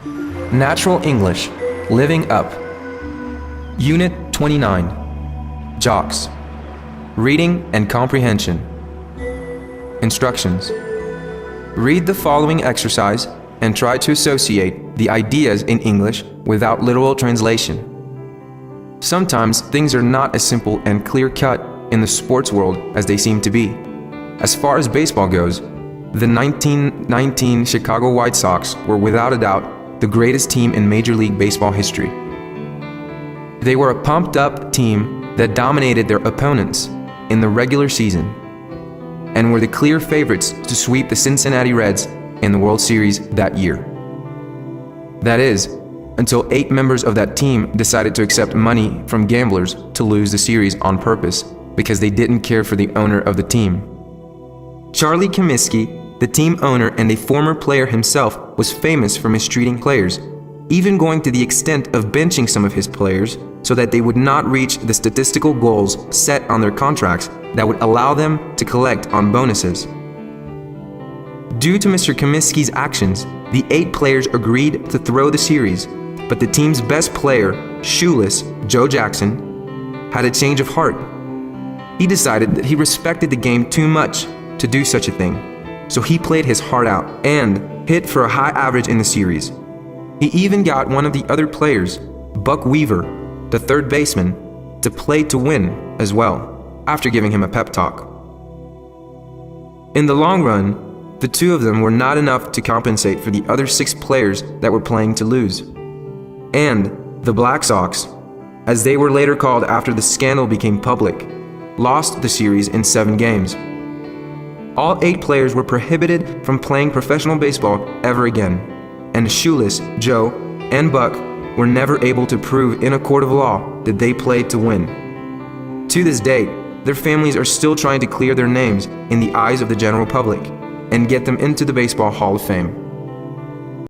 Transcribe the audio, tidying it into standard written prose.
Natural English, Living Up. Unit 29, Jocks. Reading and Comprehension. Instructions. Read the following exercise and try to associate the ideas in English without literal translation. Sometimes things are not as simple and clear-cut in the sports world as they seem to be. As far as baseball goes, the 1919 Chicago White Sox were without a doubt the greatest team in Major League Baseball history. They were a pumped-up team that dominated their opponents in the regular season and were the clear favorites to sweep the Cincinnati Reds in the World Series that year. That is, until 8 members of that team decided to accept money from gamblers to lose the series on purpose because they didn't care for the owner of the team. Charlie Comiskey, the team owner and a former player himself, was famous for mistreating players, even going to the extent of benching some of his players so that they would not reach the statistical goals set on their contracts that would allow them to collect on bonuses. Due to Mr. Comiskey's actions, the 8 players agreed to throw the series, but the team's best player, shoeless Joe Jackson, had a change of heart. He decided that he respected the game too much to do such a thing, so he played his heart out and hit for a high average in the series. He even got one of the other players, Buck Weaver, the third baseman, to play to win as well, after giving him a pep talk. In the long run, the 2 of them were not enough to compensate for the other 6 players that were playing to lose. And the Black Sox, as they were later called after the scandal became public, lost the series in 7 games. All 8 players were prohibited from playing professional baseball ever again, and Shoeless, Joe, and Buck were never able to prove in a court of law that they played to win. To this date, their families are still trying to clear their names in the eyes of the general public and get them into the Baseball Hall of Fame.